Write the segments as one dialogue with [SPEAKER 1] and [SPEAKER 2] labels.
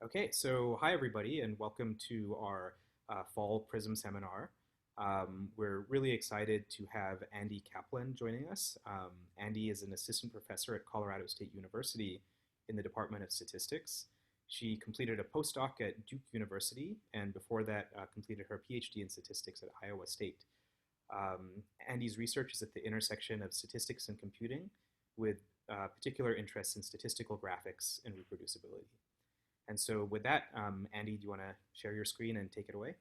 [SPEAKER 1] Okay, so hi everybody, and welcome to our fall PRISM seminar. We're really excited to have Andee Kaplan joining us. Andee is an assistant professor at Colorado State University in the Department of Statistics. She completed a postdoc at Duke University, and before that completed her PhD in statistics at Iowa State. Andee's research is at the intersection of statistics and computing, with particular interests in statistical graphics and reproducibility. And so with that, Andee, do you want to share your screen and take it away?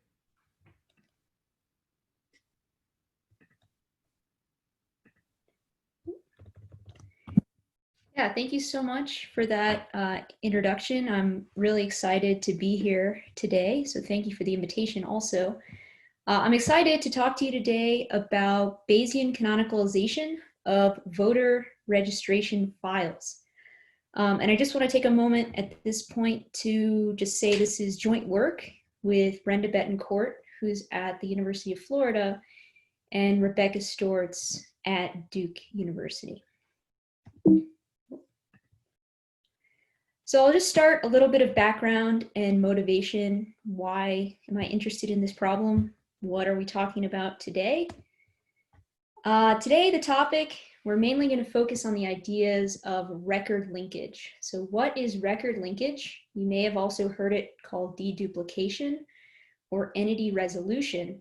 [SPEAKER 2] Yeah, thank you so much for that introduction. I'm really excited to be here today, so thank you for the invitation also. I'm excited to talk to you today about Bayesian canonicalization of voter registration files. And I just want to take a moment at this point to just say this is joint work with Brenda Betancourt, who's at the University of Florida, and Rebecca Stortz at Duke University. So I'll just start a little bit of background and motivation. Why am I interested in this problem? What are we talking about today? Today, the topic, we're mainly going to focus on the ideas of record linkage. So what is record linkage? You may have also heard it called deduplication or entity resolution.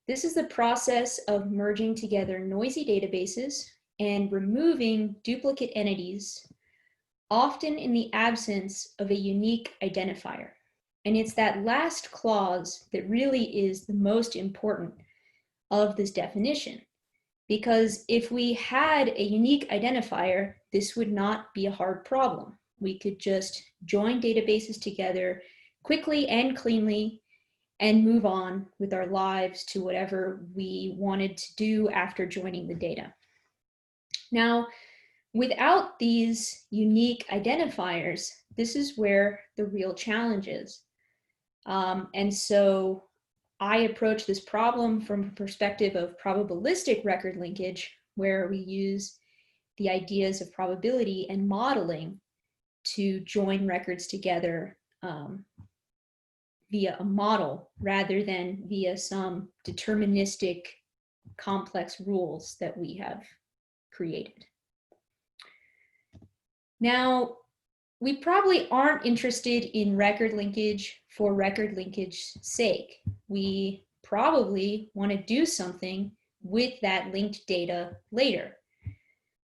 [SPEAKER 2] This is the process of merging together noisy databases and removing duplicate entities, often in the absence of a unique identifier. And it's that last clause that really is the most important of this definition. Because if we had a unique identifier, this would not be a hard problem. We could just join databases together quickly and cleanly and move on with our lives to whatever we wanted to do after joining the data. Now, without these unique identifiers, this is where the real challenge is. And so I approach this problem from a perspective of probabilistic record linkage, where we use the ideas of probability and modeling to join records together via a model rather than via some deterministic complex rules that we have created. Now, we probably aren't interested in record linkage for record linkage's sake. We probably want to do something with that linked data later.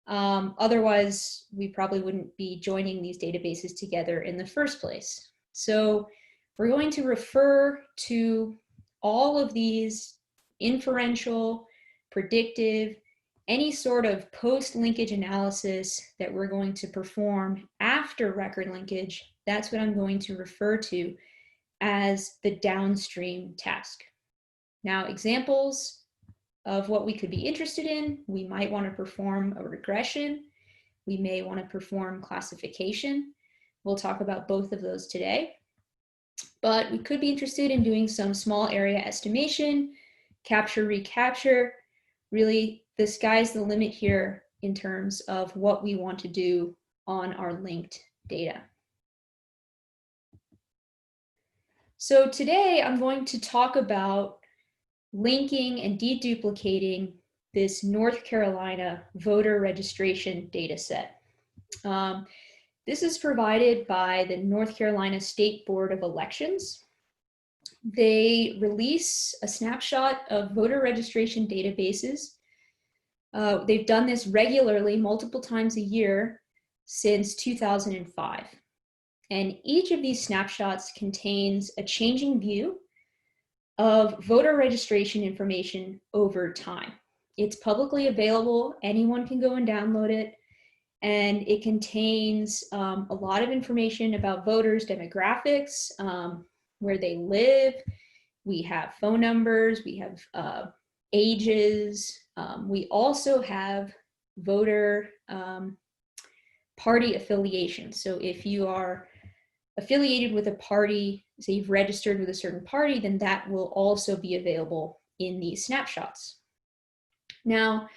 [SPEAKER 2] Otherwise, we probably wouldn't be joining these databases together in the first place. So we're going to refer to all of these inferential, predictive, any sort of post-linkage analysis that we're going to perform after record linkage. That's what I'm going to refer to as the downstream task. Now, examples of what we could be interested in: we might want to perform a regression. We may want to perform classification. We'll talk about both of those today. But we could be interested in doing some small area estimation, capture, recapture. Really, the sky's the limit here in terms of what we want to do on our linked data. So today I'm going to talk about linking and deduplicating this North Carolina voter registration data set. This is provided by the North Carolina State Board of Elections. They release a snapshot of voter registration databases. They've done this regularly, multiple times a year, since 2005. And each of these snapshots contains a changing view of voter registration information over time. It's publicly available. Anyone can go and download it. And it contains a lot of information about voters' demographics, where they live. We have phone numbers. We have ages. We also have voter party affiliation. So if you are affiliated with a party, say you've registered with a certain party, then that will also be available in these snapshots. Now,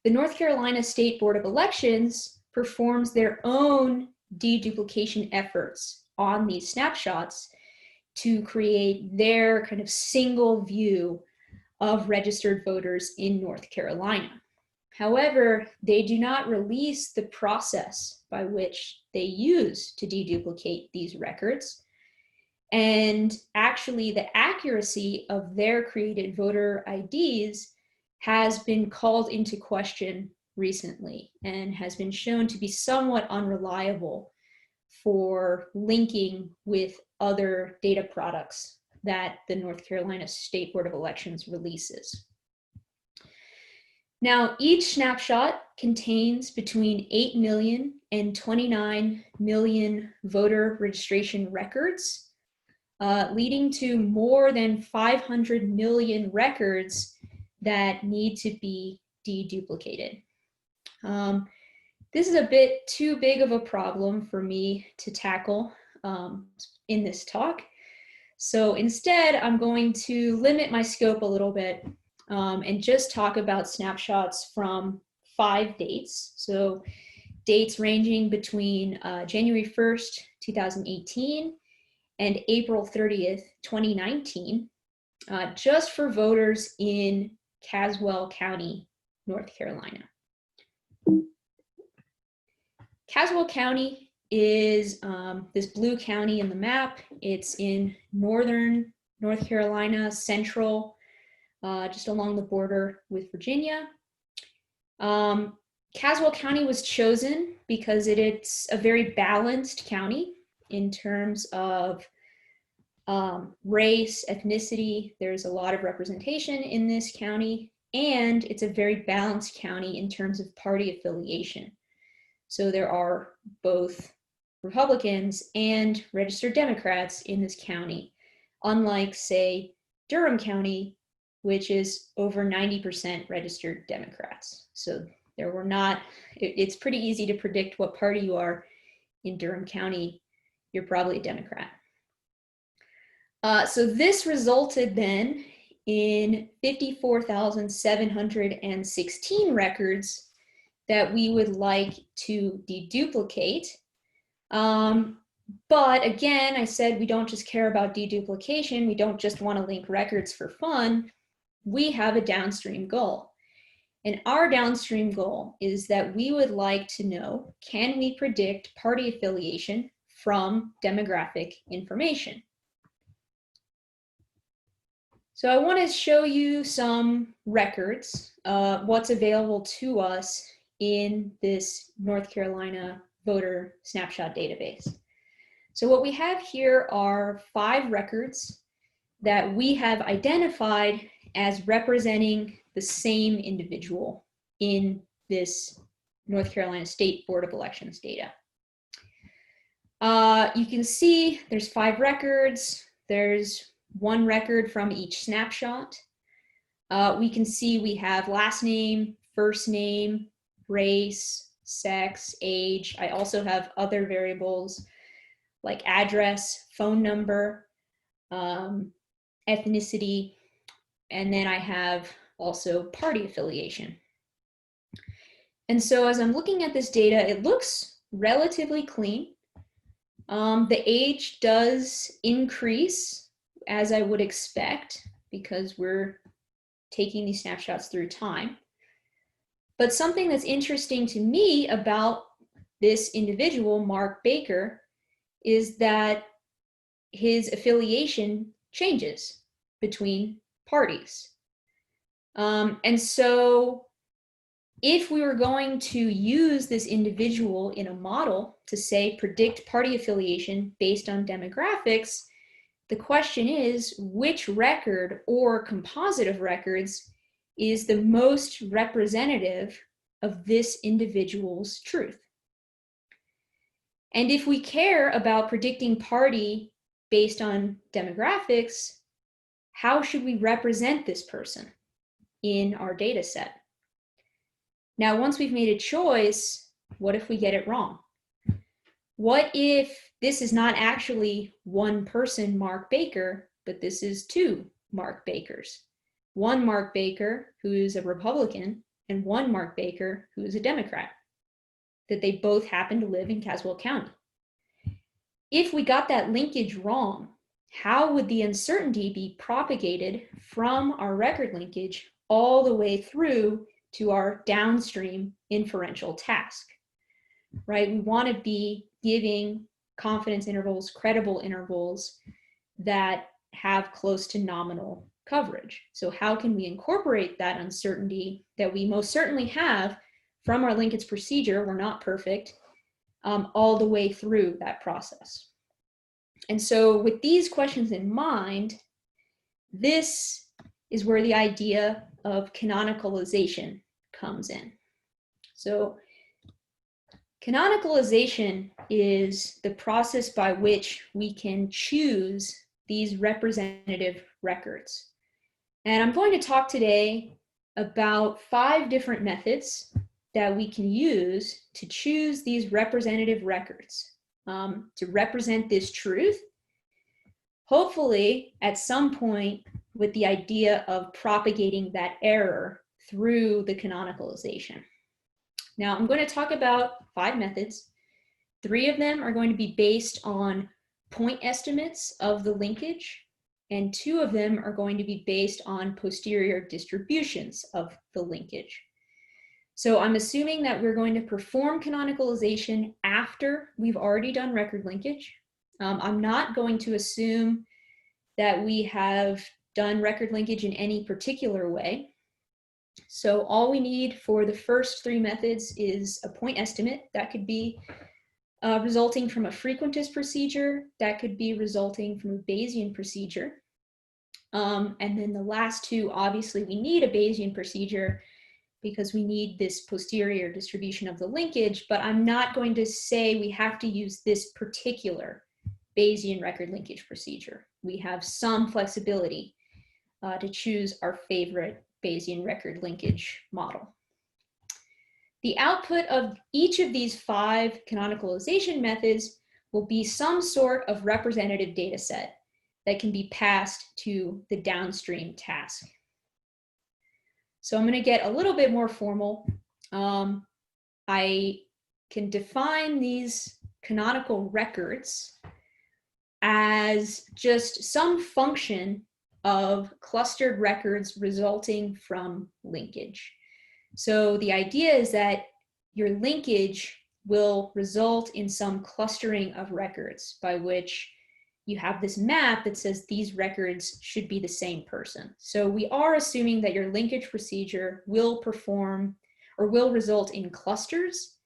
[SPEAKER 2] the North Carolina State Board of Elections performs their own deduplication efforts on these snapshots to create their kind of single view of registered voters in North Carolina. However, they do not release the process by which they use to deduplicate these records. And actually, the accuracy of their created voter IDs has been called into question recently and has been shown to be somewhat unreliable for linking with other data products that the North Carolina State Board of Elections releases. Now, each snapshot contains between 8 million and 29 million voter registration records, leading to more than 500 million records that need to be deduplicated. This is a bit too big of a problem for me to tackle in this talk. So instead, I'm going to limit my scope a little bit and just talk about snapshots from 5 dates. So dates ranging between January 1st, 2018 and April 30th, 2019, just for voters in Caswell County, North Carolina. Caswell County is this blue county in the map. It's in northern North Carolina, central, just along the border with Virginia. Caswell County was chosen because it's a very balanced county in terms of race, ethnicity. There's a lot of representation in this county, and it's a very balanced county in terms of party affiliation. So there are both Republicans and registered Democrats in this county, unlike, say, Durham County, which is over 90% registered Democrats. So there were not, it's pretty easy to predict what party you are in Durham County. You're probably a Democrat. So this resulted then in 54,716 records that we would like to deduplicate. But again, I said we don't just care about deduplication. We don't just want to link records for fun. We have a downstream goal. And our downstream goal is that we would like to know, can we predict party affiliation from demographic information? So I want to show you some records, what's available to us in this North Carolina voter snapshot database. So what we have here are 5 records that we have identified as representing the same individual in this North Carolina State Board of Elections data. You can see there's 5 records. There's 1 record from each snapshot. We can see we have last name, first name, race, sex, age. I also have other variables like address, phone number, ethnicity, and then I have also party affiliation. And so as I'm looking at this data, it looks relatively clean. The age does increase, as I would expect, because we're taking these snapshots through time. But something that's interesting to me about this individual, Mark Baker, is that his affiliation changes between parties. And so if we were going to use this individual in a model to say predict party affiliation based on demographics, the question is which record or composite of records is the most representative of this individual's truth. And if we care about predicting party based on demographics, how should we represent this person in our data set? Now, once we've made a choice, what if we get it wrong? What if this is not actually one person, Mark Baker, but this is 2 Mark Bakers? One Mark Baker who is a Republican and one Mark Baker who is a Democrat, that they both happen to live in Caswell County. if we got that linkage wrong, how would the uncertainty be propagated from our record linkage all the way through to our downstream inferential task, right? We want to be giving confidence intervals, credible intervals that have close to nominal coverage. So how can we incorporate that uncertainty that we most certainly have from our linkage procedure, we're not perfect, all the way through that process? And so with these questions in mind, this is where the idea of canonicalization comes in. So canonicalization is the process by which we can choose these representative records. And I'm going to talk today about 5 different methods that we can use to choose these representative records, to represent this truth, hopefully at some point with the idea of propagating that error through the canonicalization. Now, I'm going to talk about 5 methods. 3 of them are going to be based on point estimates of the linkage, and 2 of them are going to be based on posterior distributions of the linkage. So I'm assuming that we're going to perform canonicalization after we've already done record linkage. I'm not going to assume that we have done record linkage in any particular way. So all we need for the first 3 methods is a point estimate. That could be resulting from a frequentist procedure. That could be resulting from a Bayesian procedure. And then the last 2, obviously we need a Bayesian procedure because we need this posterior distribution of the linkage, but I'm not going to say we have to use this particular Bayesian record linkage procedure. We have some flexibility to choose our favorite Bayesian record linkage model. The output of each of these 5 canonicalization methods will be some sort of representative data set that can be passed to the downstream task. So I'm going to get a little bit more formal. I can define these canonical records as just some function of clustered records resulting from linkage. So the idea is that your linkage will result in some clustering of records by which you have this map that says these records should be the same person. So we are assuming that your linkage procedure will perform or will result in clusters,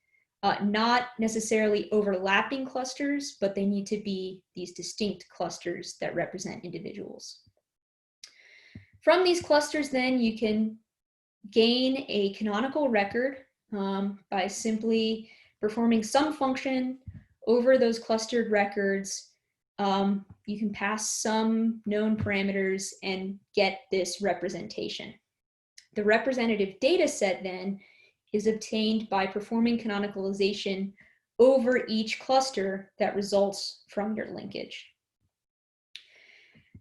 [SPEAKER 2] not necessarily overlapping clusters, but they need to be these distinct clusters that represent individuals. From these clusters, then, you can gain a canonical record by simply performing some function over those clustered records. You can pass some known parameters and get this representation. The representative data set, then, is obtained by performing canonicalization over each cluster that results from your linkage.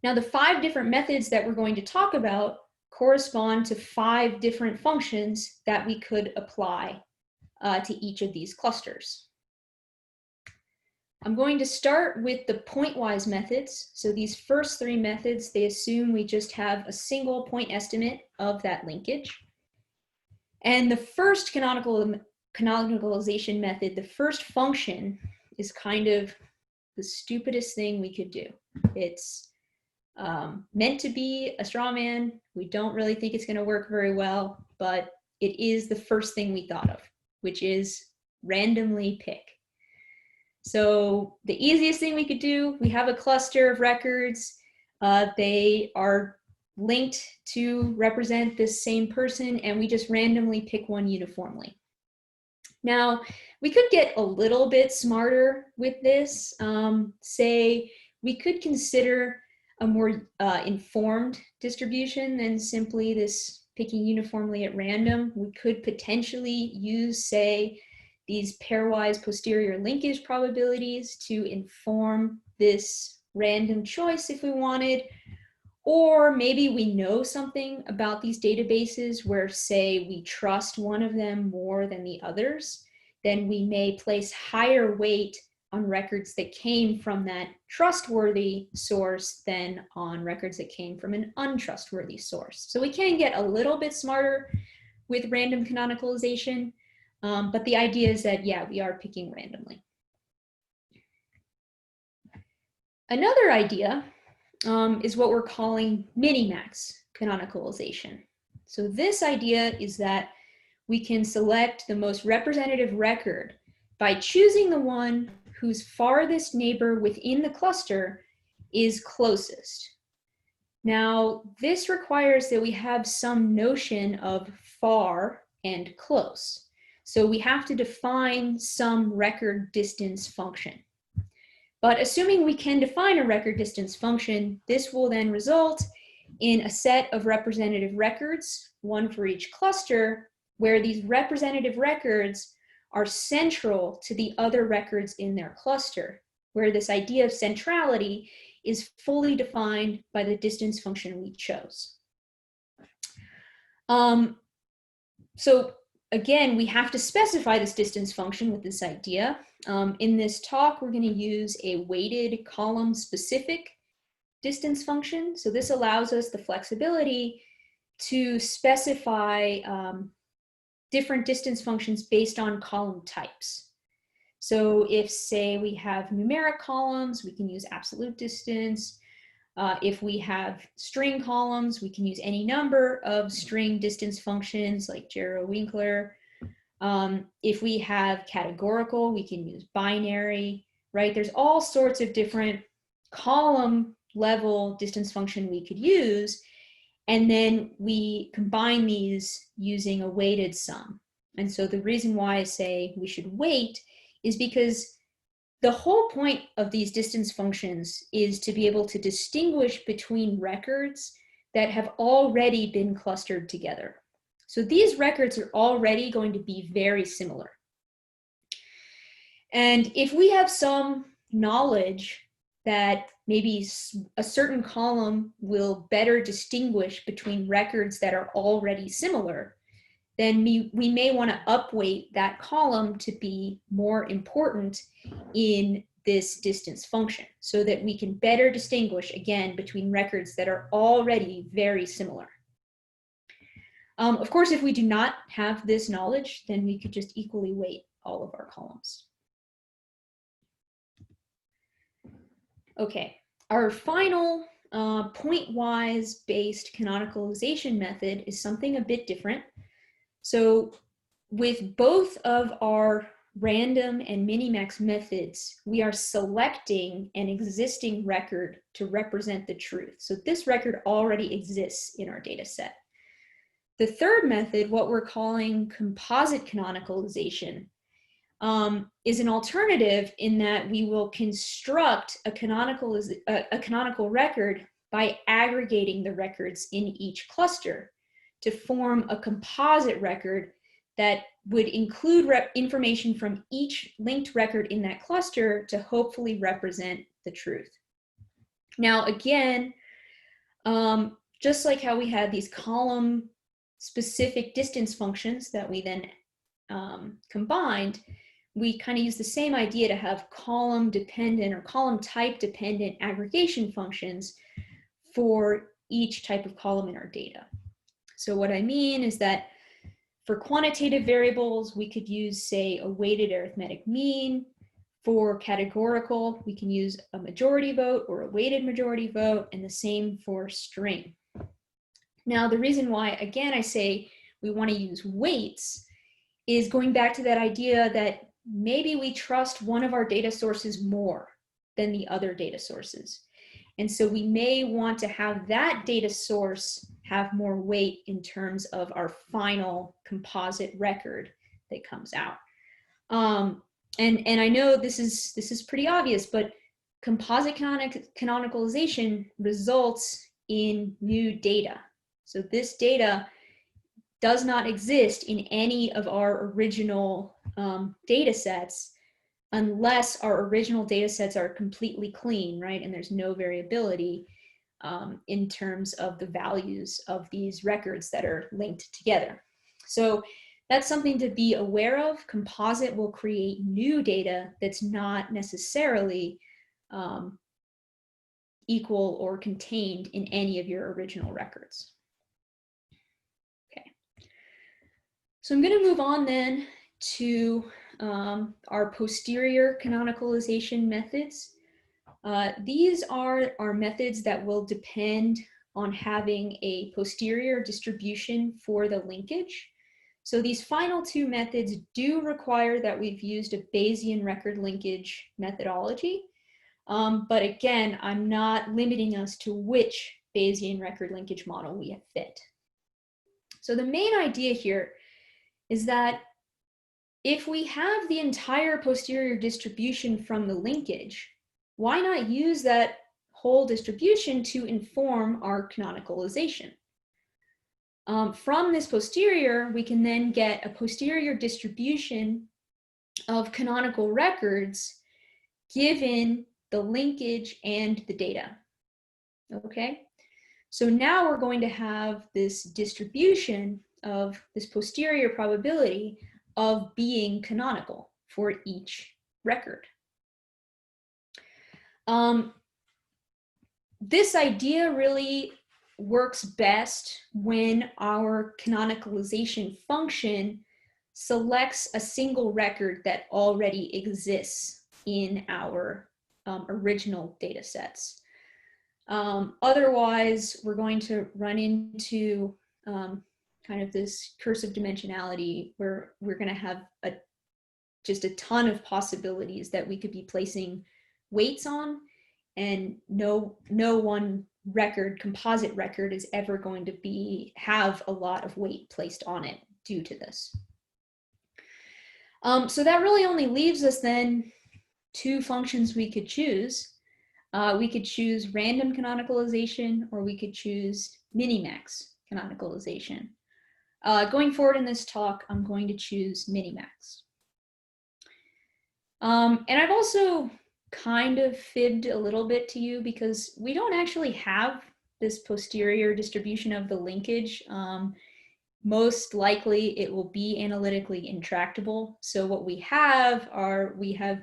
[SPEAKER 2] Now, the 5 different methods that we're going to talk about correspond to 5 different functions that we could apply to each of these clusters. I'm going to start with the pointwise methods. So these first 3 methods, they assume we just have a single point estimate of that linkage. And the first canonicalization method, the first function, is kind of the stupidest thing we could do. It's meant to be a straw man. We don't really think it's going to work very well, but it is the first thing we thought of, which is randomly pick. So the easiest thing we could do, we have a cluster of records. They are linked to represent this same person, and we just randomly pick one uniformly. Now, we could get a little bit smarter with this. Say we could consider a more informed distribution than simply this picking uniformly at random. We could potentially use, say, these pairwise posterior linkage probabilities to inform this random choice if we wanted. Or maybe we know something about these databases where, say, we trust one of them more than the others, then we may place higher weight on records that came from that trustworthy source than on records that came from an untrustworthy source. So we can get a little bit smarter with random canonicalization, but the idea is that, yeah, we are picking randomly. Another idea is what we're calling Minimax Canonicalization. So this idea is that we can select the most representative record by choosing the one whose farthest neighbor within the cluster is closest. Now, this requires that we have some notion of far and close. So we have to define some record distance function. But assuming we can define a record distance function, this will then result in a set of representative records, one for each cluster, where these representative records are central to the other records in their cluster, where this idea of centrality is fully defined by the distance function we chose. So again, we have to specify this distance function with this idea. In this talk, we're going to use a weighted column-specific distance function. So this allows us the flexibility to specify different distance functions based on column types. So if, say, we have numeric columns, we can use absolute distance. If we have string columns, we can use any number of string distance functions like Jero-Winkler. If we have categorical, we can use binary, right? There's all sorts of different column level distance function we could use, and then we combine these using a weighted sum. And so the reason why I say we should weight is because the whole point of these distance functions is to be able to distinguish between records that have already been clustered together. So these records are already going to be very similar. And if we have some knowledge that maybe a certain column will better distinguish between records that are already similar, then we may want to upweight that column to be more important in this distance function so that we can better distinguish, again, between records that are already very similar. Of course, if we do not have this knowledge, then we could just equally weight all of our columns. Okay, our final pointwise based canonicalization method is something a bit different. So with both of our random and minimax methods, we are selecting an existing record to represent the truth. So this record already exists in our data set. The third method, what we're calling composite canonicalization, is an alternative in that we will construct a canonical record by aggregating the records in each cluster to form a composite record that would include information from each linked record in that cluster to hopefully represent the truth. Now, again, just like how we had these column-specific distance functions that we then combined, we kind of use the same idea to have column-dependent or column-type-dependent aggregation functions for each type of column in our data. So what I mean is that for quantitative variables, we could use, say, a weighted arithmetic mean. For categorical, we can use a majority vote or a weighted majority vote, and the same for string. Now, the reason why, again, I say we want to use weights is going back to that idea that maybe we trust one of our data sources more than the other data sources. And so we may want to have that data source have more weight in terms of our final composite record that comes out. And I know this is pretty obvious, but composite canonicalization results in new data. So this data does not exist in any of our original data sets unless our original data sets are completely clean, right? And there's no variability in terms of the values of these records that are linked together. So that's something to be aware of. Composite will create new data that's not necessarily equal or contained in any of your original records. Okay, so I'm going to move on then to our posterior canonicalization methods. These are our methods that will depend on having a posterior distribution for the linkage. So these final two methods do require that we've used a Bayesian record linkage methodology. But again, I'm not limiting us to which Bayesian record linkage model we have fit. So the main idea here is that if we have the entire posterior distribution from the linkage, why not use that whole distribution to inform our canonicalization? From this posterior, we can then get a posterior distribution of canonical records given the linkage and the data. Okay, so now we're going to have this distribution of this posterior probability of being canonical for each record. This idea really works best when our canonicalization function selects a single record that already exists in our original data sets. Otherwise, we're going to run into kind of this curse of dimensionality where we're going to have just a ton of possibilities that we could be placing weights on, and no one record, composite record, is ever going to have a lot of weight placed on it due to this. So that really only leaves us then two functions we could choose. We could choose random canonicalization, or we could choose minimax canonicalization. Going forward in this talk, I'm going to choose minimax. And I've also kind of fibbed a little bit to you because we don't actually have this posterior distribution of the linkage. Most likely it will be analytically intractable. So what we have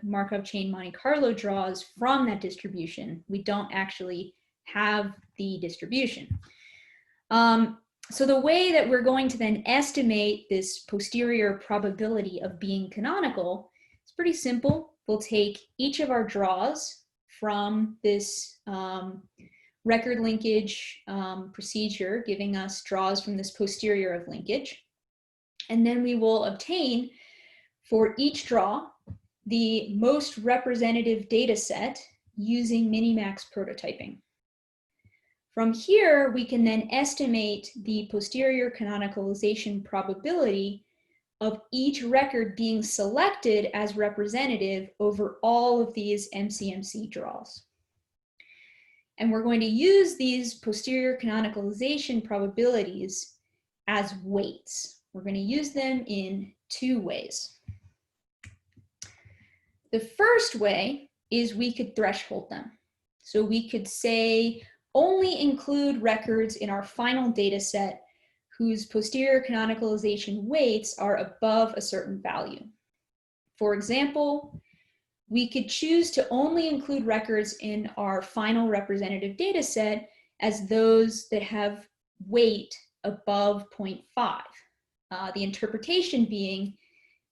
[SPEAKER 2] Markov chain Monte Carlo draws from that distribution. We don't actually have the distribution. So the way that we're going to then estimate this posterior probability of being canonical is pretty simple. We'll take each of our draws from this record linkage procedure, giving us draws from this posterior of linkage. And then we will obtain for each draw the most representative data set using minimax prototyping. From here, we can then estimate the posterior canonicalization probability of each record being selected as representative over all of these MCMC draws. And we're going to use these posterior canonicalization probabilities as weights. We're going to use them in two ways. The first way is we could threshold them. So we could say only include records in our final data set whose posterior canonicalization weights are above a certain value. For example, we could choose to only include records in our final representative data set as those that have weight above 0.5. The interpretation being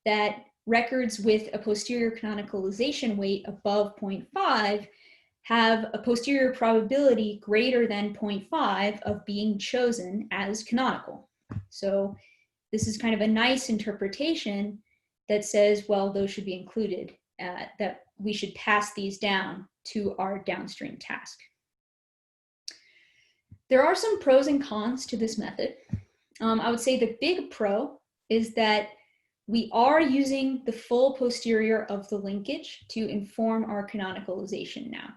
[SPEAKER 2] that records with a posterior canonicalization weight above 0.5 have a posterior probability greater than 0.5 of being chosen as canonical. So this is kind of a nice interpretation that says, well, those should be included, that we should pass these down to our downstream task. There are some pros and cons to this method. I would say the big pro is that we are using the full posterior of the linkage to inform our canonicalization now.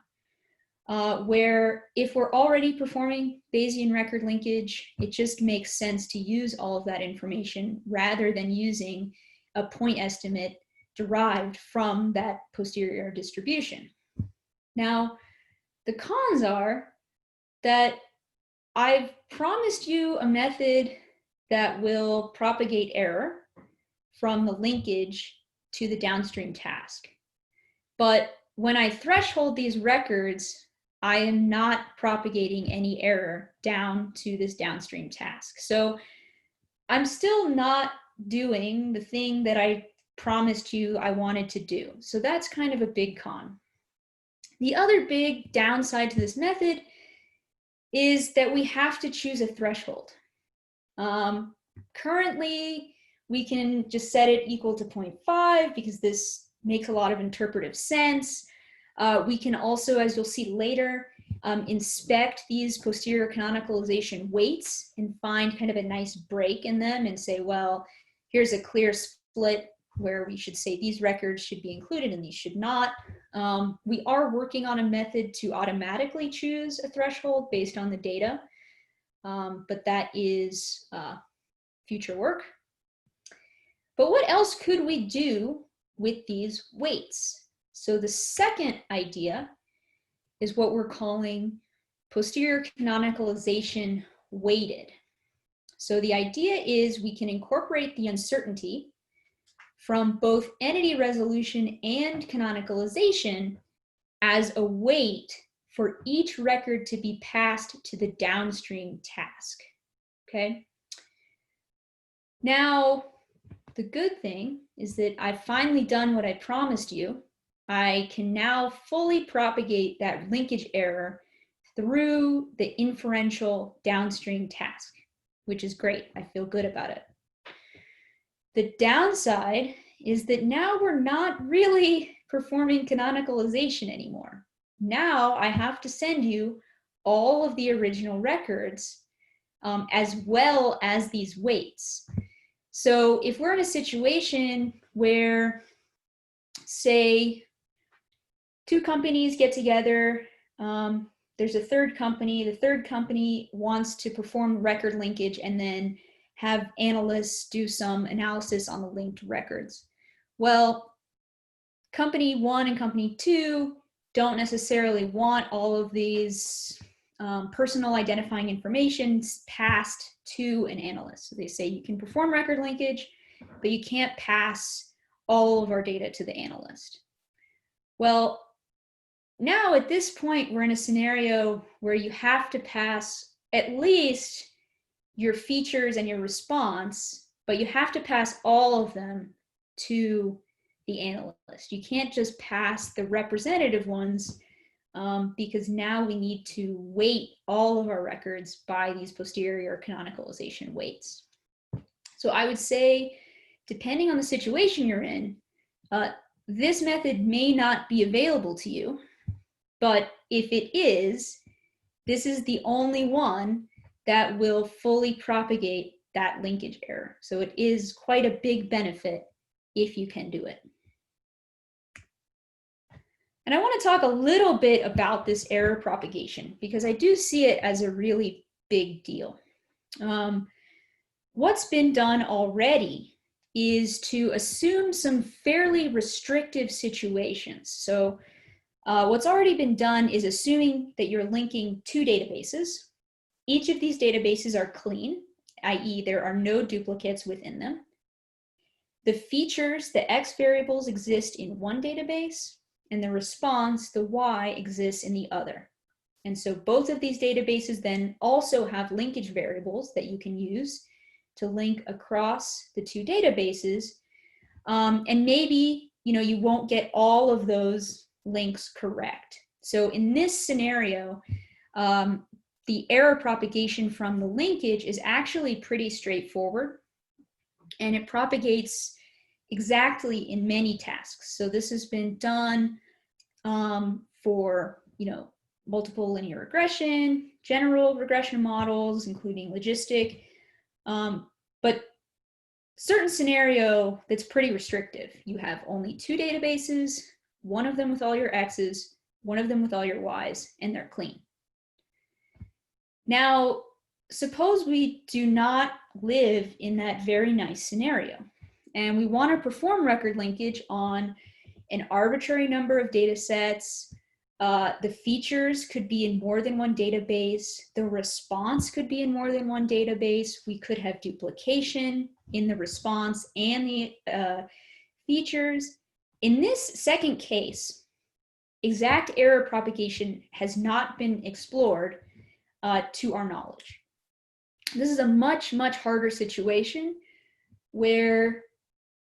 [SPEAKER 2] Where if we're already performing Bayesian record linkage, it just makes sense to use all of that information rather than using a point estimate derived from that posterior distribution. Now, the cons are that I've promised you a method that will propagate error, from the linkage to the downstream task. But when I threshold these records, I am not propagating any error down to this downstream task. So I'm still not doing the thing that I promised you I wanted to do. So that's kind of a big con. The other big downside to this method is that we have to choose a threshold. Currently, we can just set it equal to 0.5 because this makes a lot of interpretive sense. We can also, as you'll see later, inspect these posterior canonicalization weights and find kind of a nice break in them and say, well, here's a clear split where we should say these records should be included and these should not. We are working on a method to automatically choose a threshold based on the data, but that is future work. But what else could we do with these weights? So the second idea is what we're calling posterior canonicalization weighted. So the idea is we can incorporate the uncertainty from both entity resolution and canonicalization as a weight for each record to be passed to the downstream task, okay? Now, the good thing is that I've finally done what I promised you. I can now fully propagate that linkage error through the inferential downstream task, which is great. I feel good about it. The downside is that now we're not really performing canonicalization anymore. Now I have to send you all of the original records as well as these weights. So if we're in a situation where, say, two companies get together, there's a third company, the third company wants to perform record linkage and then have analysts do some analysis on the linked records. Well, company one and company two don't necessarily want all of these personal identifying information passed to an analyst. So they say you can perform record linkage, but you can't pass all of our data to the analyst. Well, now at this point, we're in a scenario where you have to pass at least your features and your response, but you have to pass all of them to the analyst. You can't just pass the representative ones because now we need to weight all of our records by these posterior canonicalization weights. So I would say, depending on the situation you're in, this method may not be available to you, but if it is, this is the only one that will fully propagate that linkage error. So it is quite a big benefit if you can do it. And I want to talk a little bit about this error propagation because I do see it as a really big deal. What's been done already is to assume some fairly restrictive situations. So what's already been done is assuming that you're linking two databases. Each of these databases are clean, i.e. there are no duplicates within them. The features, the X variables, exist in one database, and the response, the Y, exists in the other. And so both of these databases then also have linkage variables that you can use to link across the two databases. And maybe you won't get all of those links correct. So in this scenario, the error propagation from the linkage is actually pretty straightforward, and it propagates exactly in many tasks. So this has been done for multiple linear regression, general regression models, including logistic, but certain scenario that's pretty restrictive. You have only two databases, one of them with all your X's, one of them with all your Y's, and they're clean. Now, suppose we do not live in that very nice scenario, and we want to perform record linkage on an arbitrary number of data sets The features could be in more than one database. The response could be in more than one database. We could have duplication in the response and the features. In this second case, exact error propagation has not been explored to our knowledge. This is a much, much harder situation where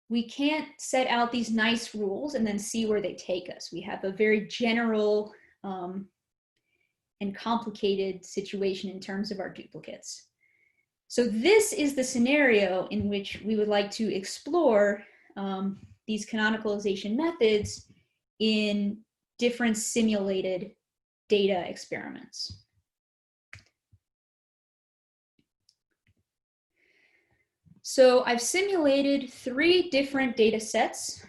[SPEAKER 2] we can't set out these nice rules and then see where they take us. We have a very general and complicated situation in terms of our duplicates. So this is the scenario in which we would like to explore these canonicalization methods in different simulated data experiments. So I've simulated 3 different data sets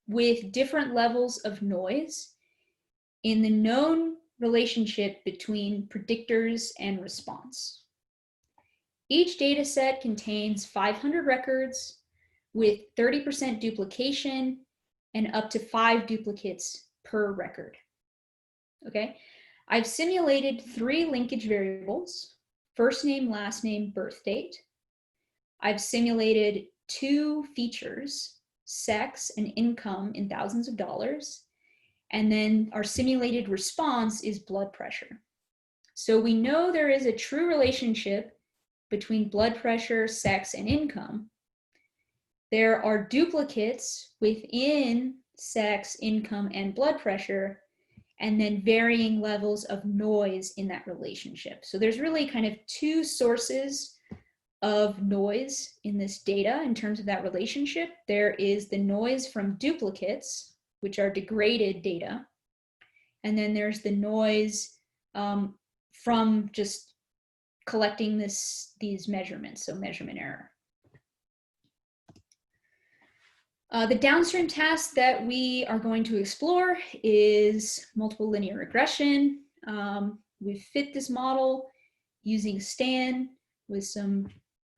[SPEAKER 2] with different levels of noise in the known relationship between predictors and response. Each data set contains 500 records with 30% duplication and up to 5 duplicates per record. Okay, I've simulated 3 linkage variables: first name, last name, birth date. I've simulated 2 features, sex and income in thousands of dollars. And then our simulated response is blood pressure. So we know there is a true relationship between blood pressure, sex, and income. There are duplicates within sex, income, and blood pressure, and then varying levels of noise in that relationship. So there's really kind of 2 sources of noise in this data in terms of that relationship. There is the noise from duplicates, which are degraded data, and then there's the noise from just collecting these measurements, so measurement error. The downstream task that we are going to explore is multiple linear regression. We've fit this model using STAN with some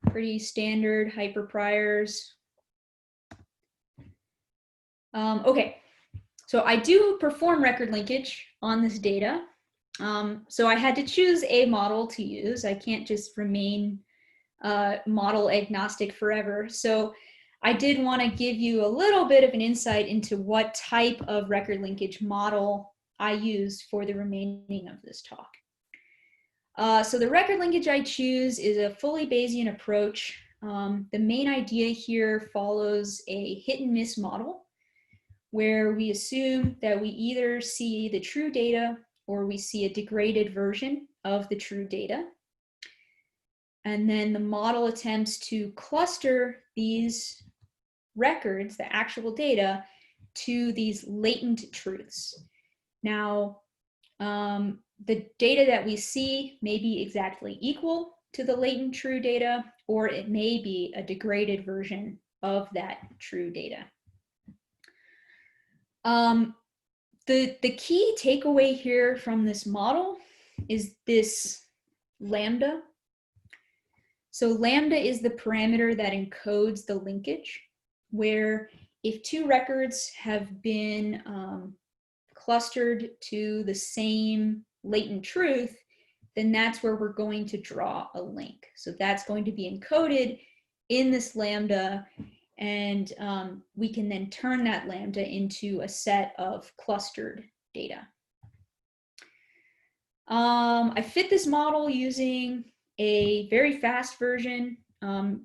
[SPEAKER 2] pretty standard hyperpriors. Okay, so I do perform record linkage on this data. So I had to choose a model to use. I can't just remain model agnostic forever. So I did want to give you a little bit of an insight into what type of record linkage model I used for the remaining of this talk. So the record linkage I choose is a fully Bayesian approach. The main idea here follows a hit and miss model, where we assume that we either see the true data or we see a degraded version of the true data. And then the model attempts to cluster these records, the actual data, to these latent truths. Now, the data that we see may be exactly equal to the latent true data, or it may be a degraded version of that true data. The key takeaway here from this model is this lambda. So lambda is the parameter that encodes the linkage, where if 2 records have been clustered to the same latent truth, then that's where we're going to draw a link. So that's going to be encoded in this lambda, and we can then turn that lambda into a set of clustered data. I fit this model using a very fast version.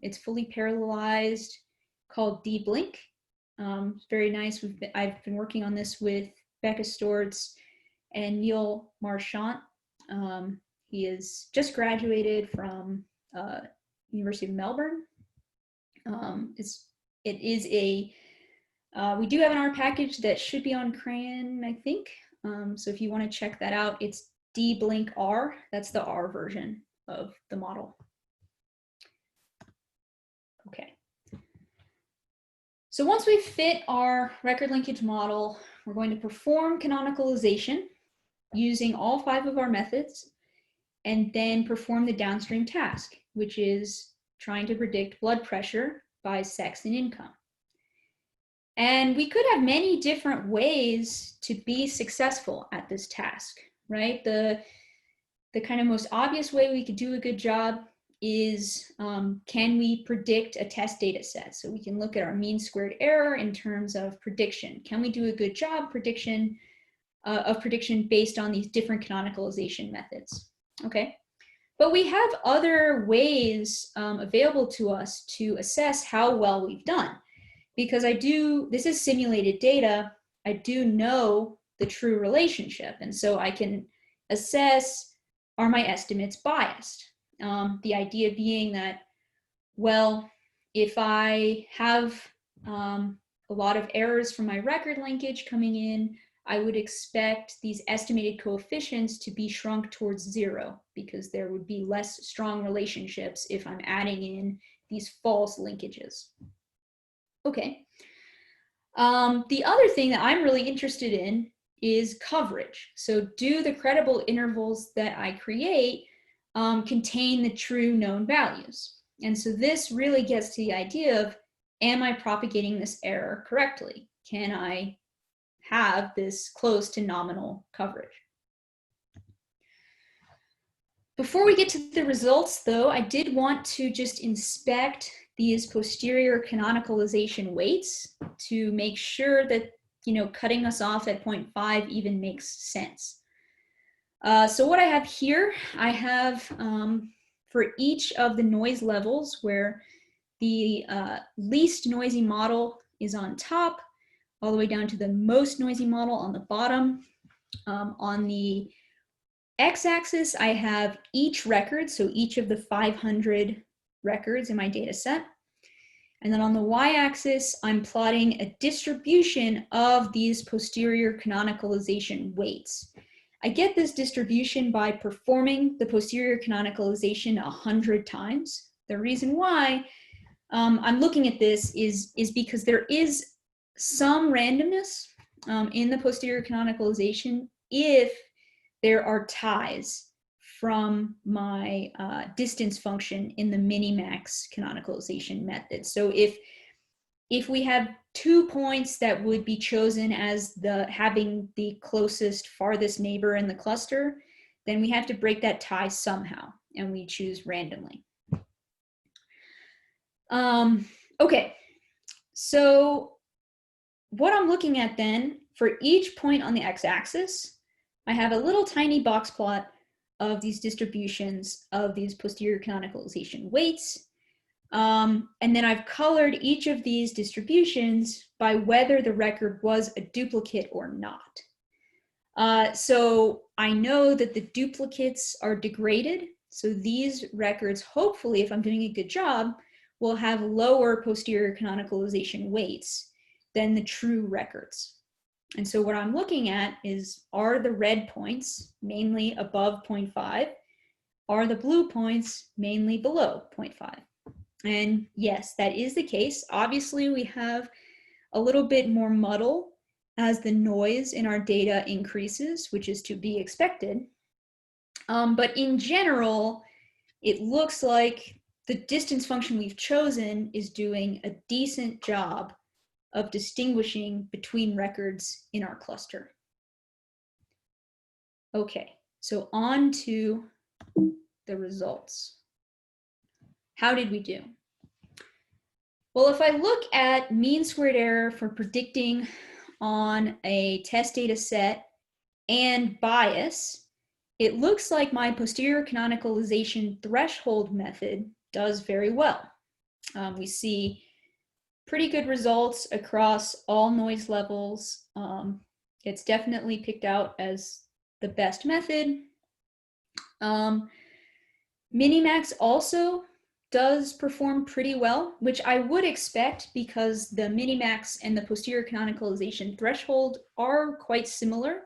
[SPEAKER 2] It's fully parallelized, called dblink. It's very nice. I've been working on this with Becca Stortz and Neil Marchant. He is just graduated from University of Melbourne. We do have an R package that should be on Crayon, I think. So if you want to check that out, it's dblink R. That's the R version of the model. Okay. So once we fit our record linkage model, we're going to perform canonicalization using all 5 of our methods, and then perform the downstream task, which is trying to predict blood pressure by sex and income. And we could have many different ways to be successful at this task, right? The kind of most obvious way we could do a good job is, can we predict a test data set? So we can look at our mean squared error in terms of prediction. Can we do a good job of prediction based on these different canonicalization methods? Okay. But we have other ways available to us to assess how well we've done. Because this is simulated data, I do know the true relationship. And so I can assess, are my estimates biased? The idea being that, well, if I have a lot of errors from my record linkage coming in, I would expect these estimated coefficients to be shrunk towards 0 because there would be less strong relationships if I'm adding in these false linkages. Okay. The other thing that I'm really interested in is coverage. So do the credible intervals that I create contain the true known values? And so this really gets to the idea of, am I propagating this error correctly? Can I have this close to nominal coverage? Before we get to the results, though, I did want to just inspect these posterior canonicalization weights to make sure that, cutting us off at 0.5 even makes sense. So what I have here, I have for each of the noise levels where the least noisy model is on top, all the way down to the most noisy model on the bottom. On the x-axis, I have each record, so each of the 500 records in my data set. And then on the y-axis, I'm plotting a distribution of these posterior canonicalization weights. I get this distribution by performing the posterior canonicalization 100 times. The reason why I'm looking at this is because there is some randomness in the posterior canonicalization if there are ties from my distance function in the Minimax canonicalization method. So if we have 2 points that would be chosen as having the closest, farthest neighbor in the cluster, then we have to break that tie somehow, and we choose randomly. Okay, so what I'm looking at then, for each point on the x-axis, I have a little tiny box plot of these distributions of these posterior canonicalization weights. And then I've colored each of these distributions by whether the record was a duplicate or not. So I know that the duplicates are degraded. So these records, hopefully, if I'm doing a good job, will have lower posterior canonicalization weights than the true records. And so what I'm looking at is, are the red points mainly above 0.5? Are the blue points mainly below 0.5? And yes, that is the case. Obviously, we have a little bit more muddle as the noise in our data increases, which is to be expected. But in general, it looks like the distance function we've chosen is doing a decent job of distinguishing between records in our cluster. Okay, so on to the results. How did we do? Well, if I look at mean squared error for predicting on a test data set and bias, it looks like my posterior canonicalization threshold method does very well. We see pretty good results across all noise levels. It's definitely picked out as the best method. Minimax also does perform pretty well, which I would expect because the Minimax and the posterior canonicalization threshold are quite similar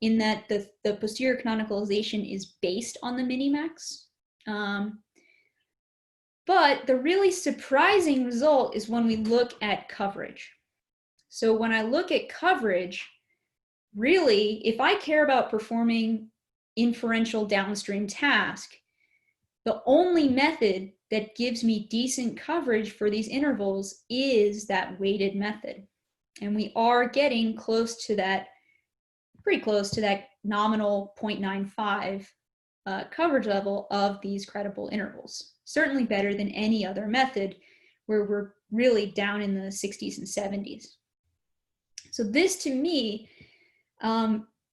[SPEAKER 2] in that the posterior canonicalization is based on the Minimax. But the really surprising result is when we look at coverage. So when I look at coverage, really, if I care about performing inferential downstream task, the only method that gives me decent coverage for these intervals is that weighted method. And we are getting close to that, pretty close to that nominal 0.95 coverage level of these credible intervals. Certainly better than any other method where we're really down in the 60s and 70s. So this to me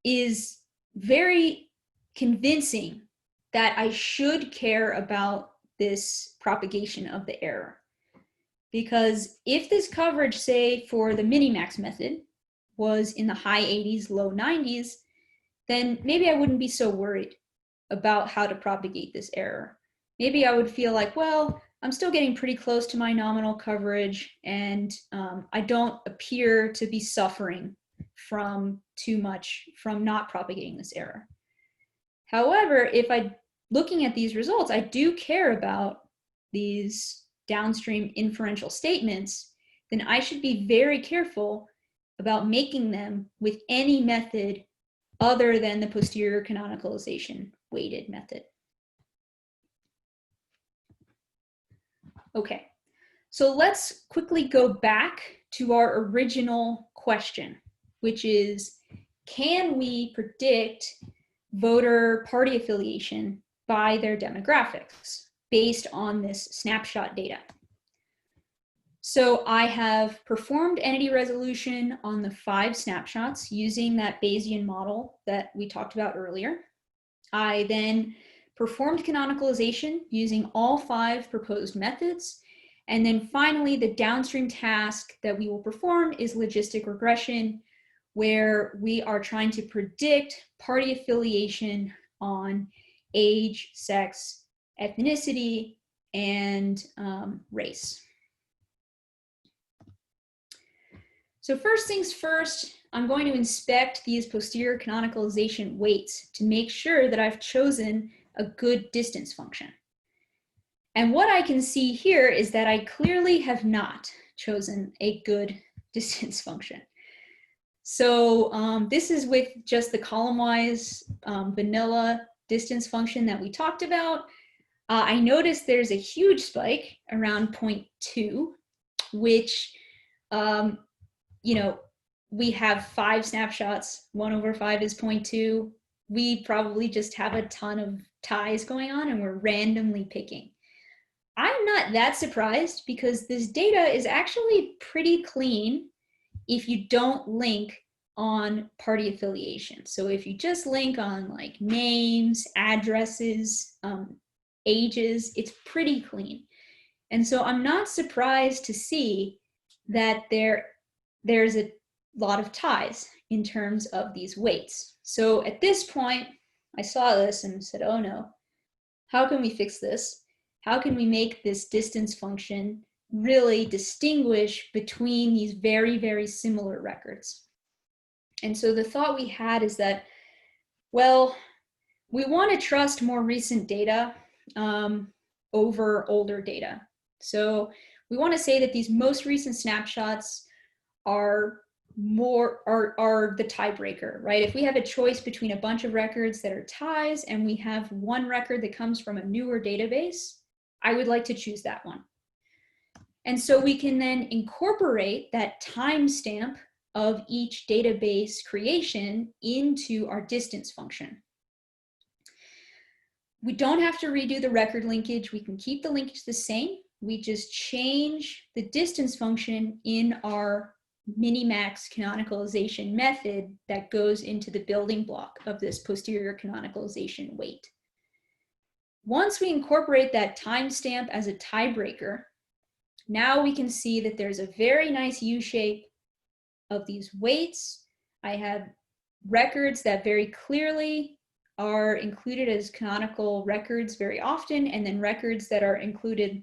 [SPEAKER 2] is very convincing that I should care about this propagation of the error. Because if this coverage, say for the Minimax method, was in the high 80s, low 90s, then maybe I wouldn't be so worried about how to propagate this error. Maybe I would feel like, well, I'm still getting pretty close to my nominal coverage, and I don't appear to be suffering from too much from not propagating this error. However, if I, looking at these results, I do care about these downstream inferential statements, then I should be very careful about making them with any method other than the posterior canonicalization weighted method. Okay, so let's quickly go back to our original question, which is, can we predict voter party affiliation by their demographics based on this snapshot data? So I have performed entity resolution on the 5 snapshots using that Bayesian model that we talked about earlier. I then performed canonicalization using all 5 proposed methods. And then finally, the downstream task that we will perform is logistic regression, where we are trying to predict party affiliation on age, sex, ethnicity, and race. So first things first, I'm going to inspect these posterior canonicalization weights to make sure that I've chosen a good distance function. And what I can see here is that I clearly have not chosen a good distance function. So this is with just the column-wise vanilla distance function that we talked about. I noticed there's a huge spike around 0.2, which you know, we have 5 snapshots, 1/5 is 0.2. We probably just have a ton of ties going on and we're randomly picking. I'm not that surprised because this data is actually pretty clean if you don't link on party affiliation. So if you just link on like names, addresses, ages, it's pretty clean. And so I'm not surprised to see that there's a lot of ties in terms of these weights. So at this point, I saw this and said, oh no, how can we fix this? How can we make this distance function really distinguish between these very, very similar records? And so the thought we had is that, well, we want to trust more recent data over older data. So we want to say that these most recent snapshots are the tiebreaker, right? If we have a choice between a bunch of records that are ties and we have one record that comes from a newer database, I would like to choose that one. And so we can then incorporate that timestamp of each database creation into our distance function. We don't have to redo the record linkage. We can keep the linkage the same. We just change the distance function in our Minimax canonicalization method that goes into the building block of this posterior canonicalization weight. Once we incorporate that timestamp as a tiebreaker, now we can see that there's a very nice U-shape of these weights. I have records that very clearly are included as canonical records very often, and then records that are included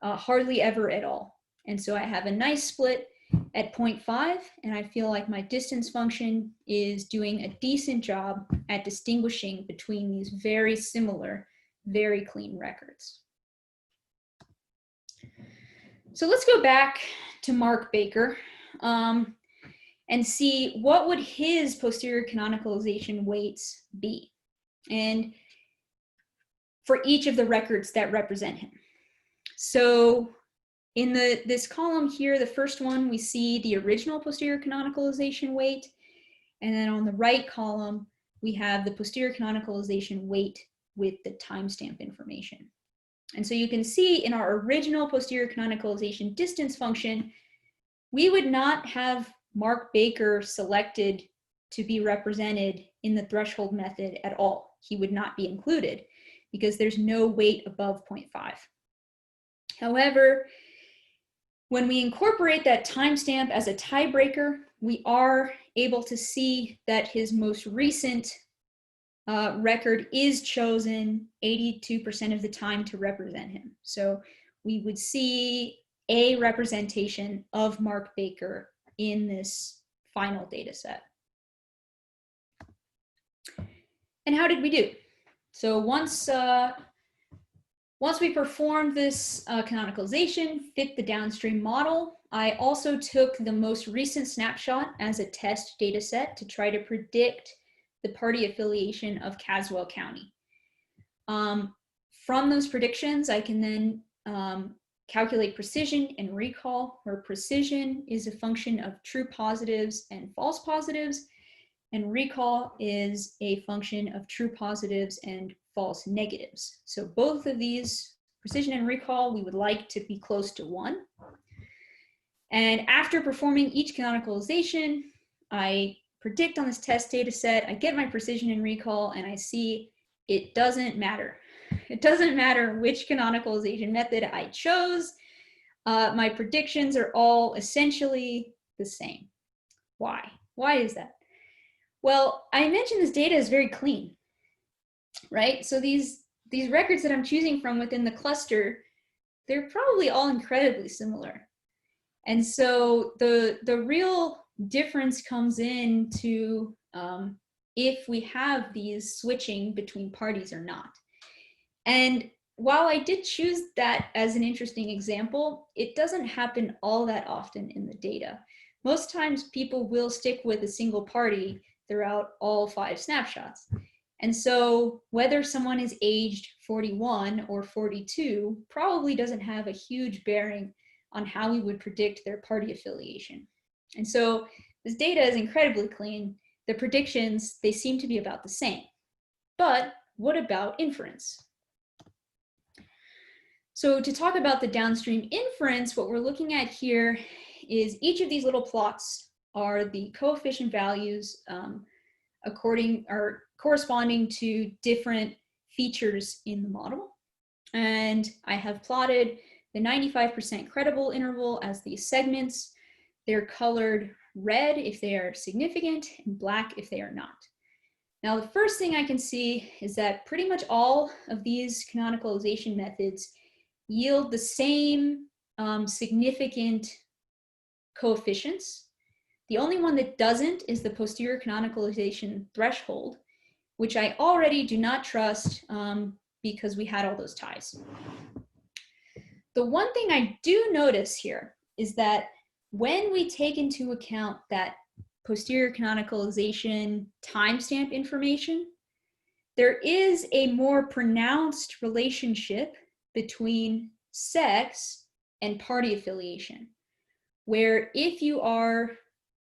[SPEAKER 2] hardly ever at all. And so I have a nice split at 0.5, and I feel like my distance function is doing a decent job at distinguishing between these very similar, very clean records. So let's go back to Mark Baker and see what would his posterior canonicalization weights be, and for each of the records that represent him. So In this column here, the first one, we see the original posterior canonicalization weight. And then on the right column, we have the posterior canonicalization weight with the timestamp information. And so you can see in our original posterior canonicalization distance function, we would not have Mark Baker selected to be represented in the threshold method at all. He would not be included because there's no weight above 0.5. However, when we incorporate that timestamp as a tiebreaker, we are able to see that his most recent record is chosen 82% of the time to represent him. So we would see a representation of Mark Baker in this final data set. And how did we do? So once we performed this canonicalization, fit the downstream model, I also took the most recent snapshot as a test data set to try to predict the party affiliation of Caswell County. From those predictions, I can then calculate precision and recall, where precision is a function of true positives and false positives, and recall is a function of true positives and false negatives. So both of these, precision and recall, we would like to be close to 1. And after performing each canonicalization, I predict on this test data set, I get my precision and recall, and I see it doesn't matter. It doesn't matter which canonicalization method I chose. My predictions are all essentially the same. Why? Why is that? Well, I mentioned this data is very clean, right? So these records that I'm choosing from within the cluster, they're probably all incredibly similar. And so the real difference comes in to if we have these switching between parties or not. And while I did choose that as an interesting example, it doesn't happen all that often in the data. Most times people will stick with a single party throughout all 5 snapshots. And so whether someone is aged 41 or 42 probably doesn't have a huge bearing on how we would predict their party affiliation. And so this data is incredibly clean. The predictions, they seem to be about the same. But what about inference? So to talk about the downstream inference, what we're looking at here is each of these little plots are the coefficient values corresponding to different features in the model. And I have plotted the 95% credible interval as these segments. They're colored red if they are significant and black if they are not. Now, the first thing I can see is that pretty much all of these canonicalization methods yield the same significant coefficients. The only one that doesn't is the posterior canonicalization threshold, which I already do not trust because we had all those ties. The one thing I do notice here is that when we take into account that posterior canonicalization timestamp information, there is a more pronounced relationship between sex and party affiliation, where if you are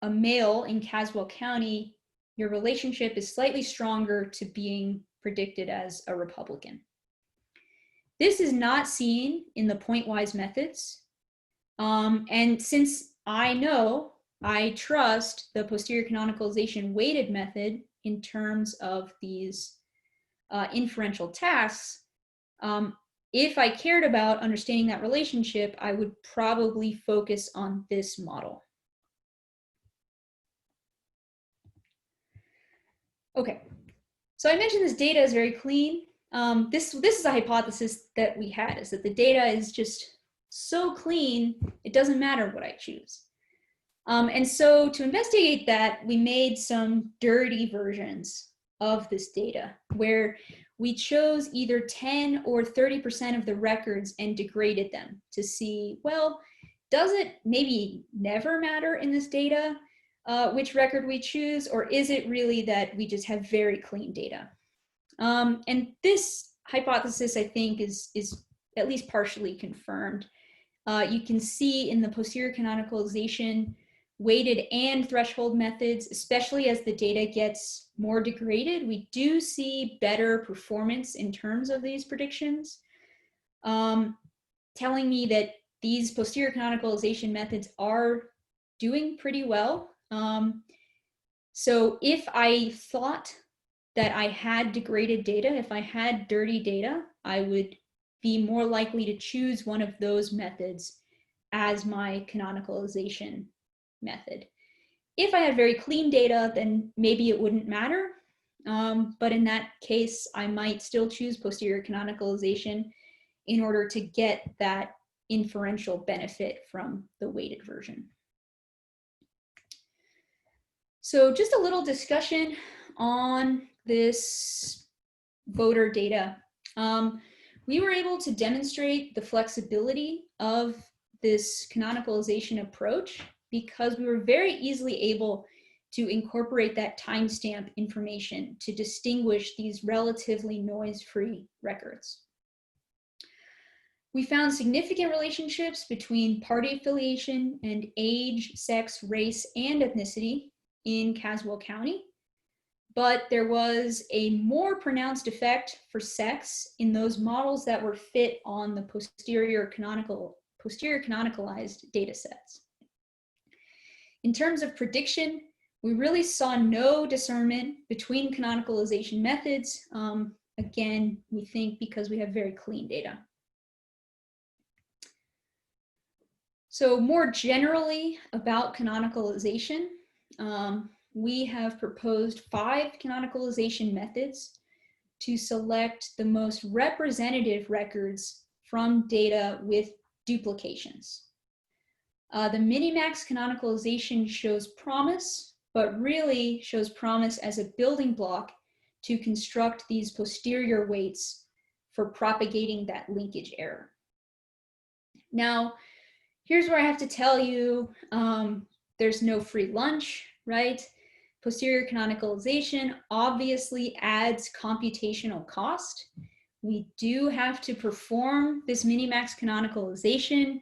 [SPEAKER 2] a male in Caswell County, your relationship is slightly stronger to being predicted as a Republican. This is not seen in the pointwise methods. And since I trust the posterior canonicalization weighted method in terms of these inferential tasks, if I cared about understanding that relationship, I would probably focus on this model. Okay, so I mentioned this data is very clean. This is a hypothesis that we had, is that the data is just so clean, it doesn't matter what I choose. And so to investigate that, we made some dirty versions of this data where we chose either 10 or 30% of the records and degraded them to see, well, does it maybe never matter in this data which record we choose, or is it really that we just have very clean data? And this hypothesis, I think, is at least partially confirmed You can see in the posterior canonicalization weighted and threshold methods, especially as the data gets more degraded, we do see better performance in terms of these predictions, telling me that these posterior canonicalization methods are doing pretty well. So if I thought that I had degraded data, if I had dirty data, I would be more likely to choose one of those methods as my canonicalization method. If I had very clean data, then maybe it wouldn't matter. But in that case, I might still choose posterior canonicalization in order to get that inferential benefit from the weighted version. So just a little discussion on this voter data. We were able to demonstrate the flexibility of this canonicalization approach because we were very easily able to incorporate that timestamp information to distinguish these relatively noise-free records. We found significant relationships between party affiliation and age, sex, race, and ethnicity in Caswell County, but there was a more pronounced effect for sex in those models that were fit on the posterior canonicalized data sets. In terms of prediction, we really saw no discernment between canonicalization methods. Again, we think because we have very clean data. So more generally about canonicalization, we have proposed 5 canonicalization methods to select the most representative records from data with duplications. The Minimax Canonicalization shows promise, but really shows promise as a building block to construct these posterior weights for propagating that linkage error. Now, here's where I have to tell you, there's no free lunch, right? Posterior canonicalization obviously adds computational cost. We do have to perform this Minimax canonicalization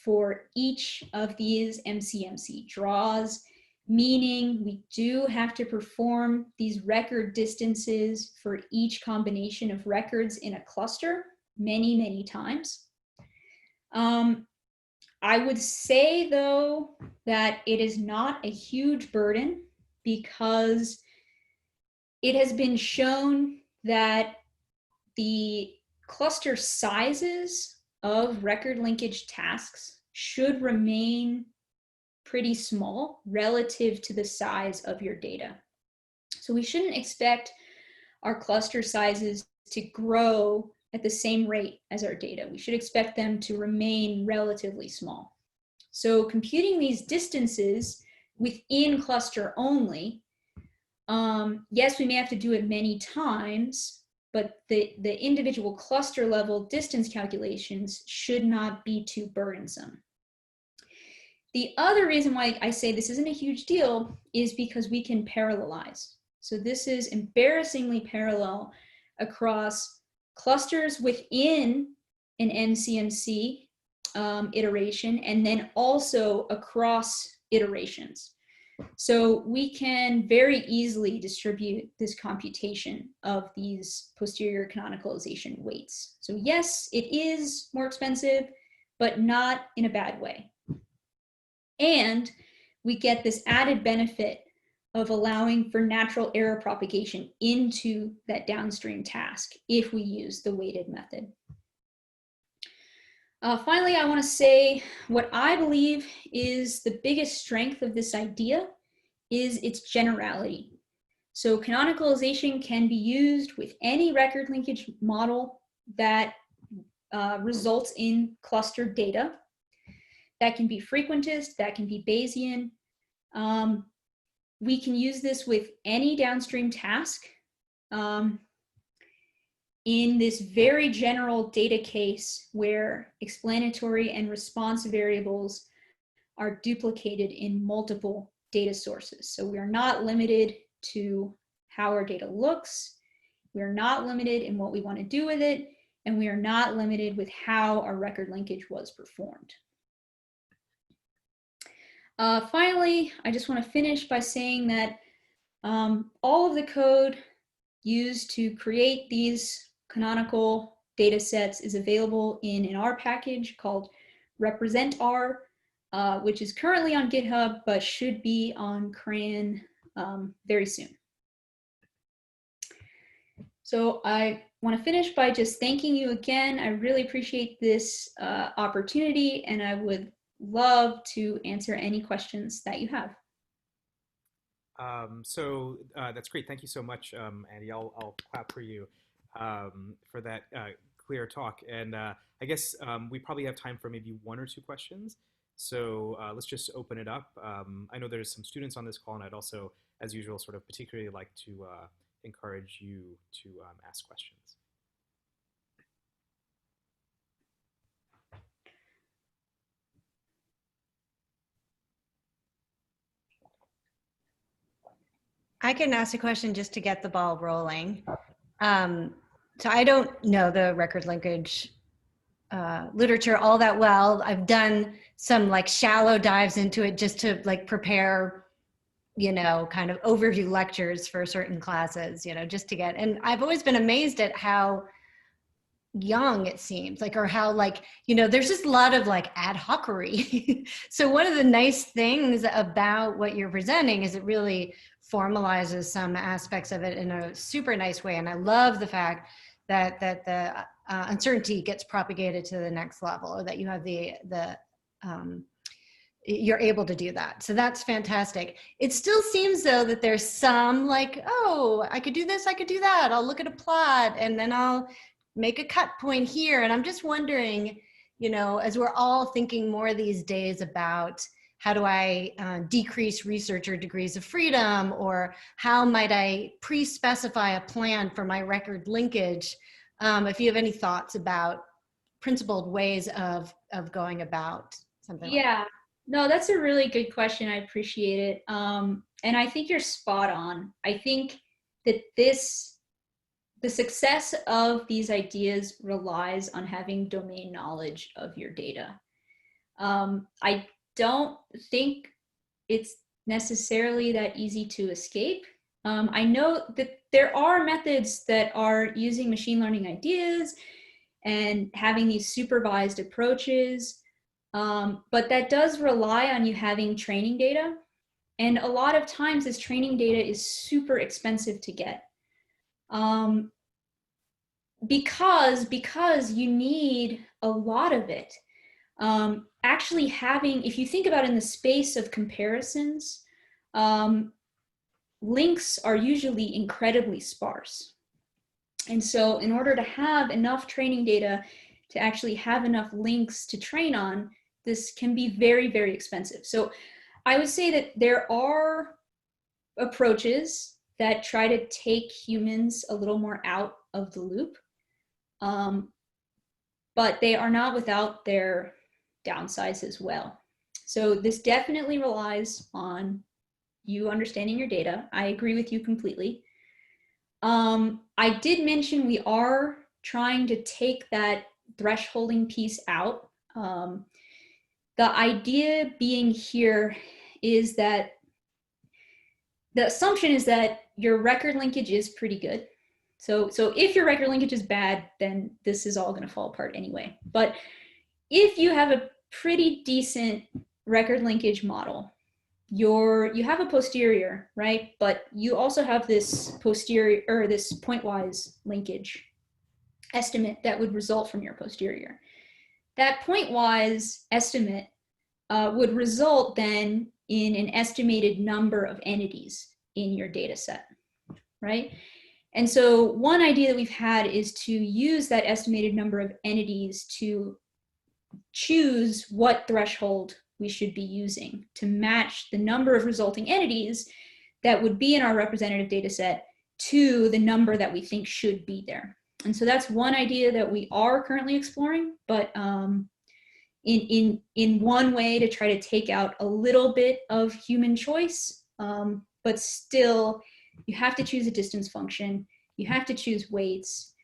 [SPEAKER 2] for each of these MCMC draws, meaning we do have to perform these record distances for each combination of records in a cluster many, many times. I would say, though, that it is not a huge burden because it has been shown that the cluster sizes of record linkage tasks should remain pretty small relative to the size of your data. So we shouldn't expect our cluster sizes to grow at the same rate as our data. We should expect them to remain relatively small. So computing these distances within cluster only, yes, we may have to do it many times, but the individual cluster level distance calculations should not be too burdensome. The other reason why I say this isn't a huge deal is because we can parallelize. So this is embarrassingly parallel across clusters within an MCMC iteration, and then also across iterations. So we can very easily distribute this computation of these posterior canonicalization weights. So yes, it is more expensive, but not in a bad way. And we get this added benefit of allowing for natural error propagation into that downstream task if we use the weighted method. Finally, I want to say what I believe is the biggest strength of this idea is its generality. So canonicalization can be used with any record linkage model that results in clustered data. That can be frequentist, that can be Bayesian. We can use this with any downstream task. In this very general data case where explanatory and response variables are duplicated in multiple data sources. So we are not limited to how our data looks. We're not limited in what we want to do with it. and we are not limited with how our record linkage was performed. Finally, I just want to finish by saying that all of the code used to create these canonical data sets is available in an R package called represent-R, which is currently on GitHub, but should be on CRAN very soon. So I want to finish by just thanking you again. I really appreciate this opportunity, and I would love to answer any questions that you have.
[SPEAKER 1] That's great. Thank you so much, Andee. I'll clap for you for that clear talk. And I guess we probably have time for maybe one or two questions. So let's just open it up. I know there's some students on this call, and I'd also, as usual, sort of particularly like to encourage you to ask questions.
[SPEAKER 3] I can ask a question just to get the ball rolling. So I don't know the record linkage literature all that well. I've done some like shallow dives into it just to like prepare, you know, kind of overview lectures for certain classes, you know, just to get, and I've always been amazed at how young it seems like, or how like, you know, there's just a lot of like ad hocery. So one of the nice things about what you're presenting is it really formalizes some aspects of it in a super nice way. And I love the fact that the uncertainty gets propagated to the next level, or that you have you're able to do that. So that's fantastic. It still seems though that there's some like, oh, I could do this, I could do that. I'll look at a plot and then I'll make a cut point here. And I'm just wondering, you know, as we're all thinking more these days about how do I decrease researcher degrees of freedom, or how might I pre-specify a plan for my record linkage? If you have any thoughts about principled ways of going about something like that.
[SPEAKER 2] Yeah, no, that's a really good question. I appreciate it. And I think you're spot on. I think that the success of these ideas relies on having domain knowledge of your data. I don't think it's necessarily that easy to escape. I know that there are methods that are using machine learning ideas and having these supervised approaches, but that does rely on you having training data. And a lot of times this training data is super expensive to get. Because you need a lot of it. Actually having, if you think about in the space of comparisons, links are usually incredibly sparse. And so in order to have enough training data to actually have enough links to train on, this can be very, very expensive. So I would say that there are approaches that try to take humans a little more out of the loop, but they are not without their downsides as well. So this definitely relies on you understanding your data. I agree with you completely. I did mention we are trying to take that thresholding piece out. The idea being here is that the assumption is that your record linkage is pretty good. So if your record linkage is bad, then this is all going to fall apart anyway. But if you have a pretty decent record linkage model, you have a posterior, right? But you also have this posterior, or this pointwise linkage estimate that would result from your posterior. That pointwise estimate would result then in an estimated number of entities in your data set, right? And so one idea that we've had is to use that estimated number of entities to choose what threshold we should be using to match the number of resulting entities that would be in our representative data set to the number that we think should be there. And so that's one idea that we are currently exploring, but in one way to try to take out a little bit of human choice, but still you have to choose a distance function, you have to choose weights.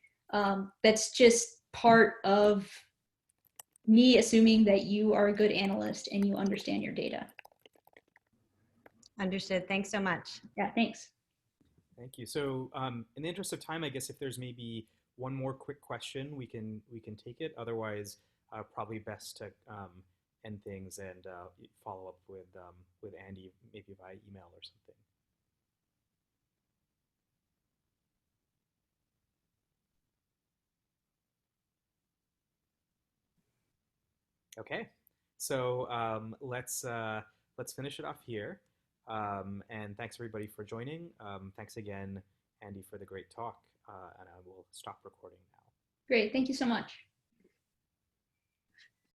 [SPEAKER 2] That's just part of me assuming that you are a good analyst and you understand your data.
[SPEAKER 3] Understood. Thanks so much.
[SPEAKER 2] Yeah, thanks.
[SPEAKER 1] Thank you. So, in the interest of time, I guess if there's maybe one more quick question, we can take it. Otherwise, probably best to end things and follow up with Andee maybe via email or something. Okay, so let's finish it off here. And thanks everybody for joining. Thanks again, Andee, for the great talk. And I will stop recording now.
[SPEAKER 2] Great. Thank you so much.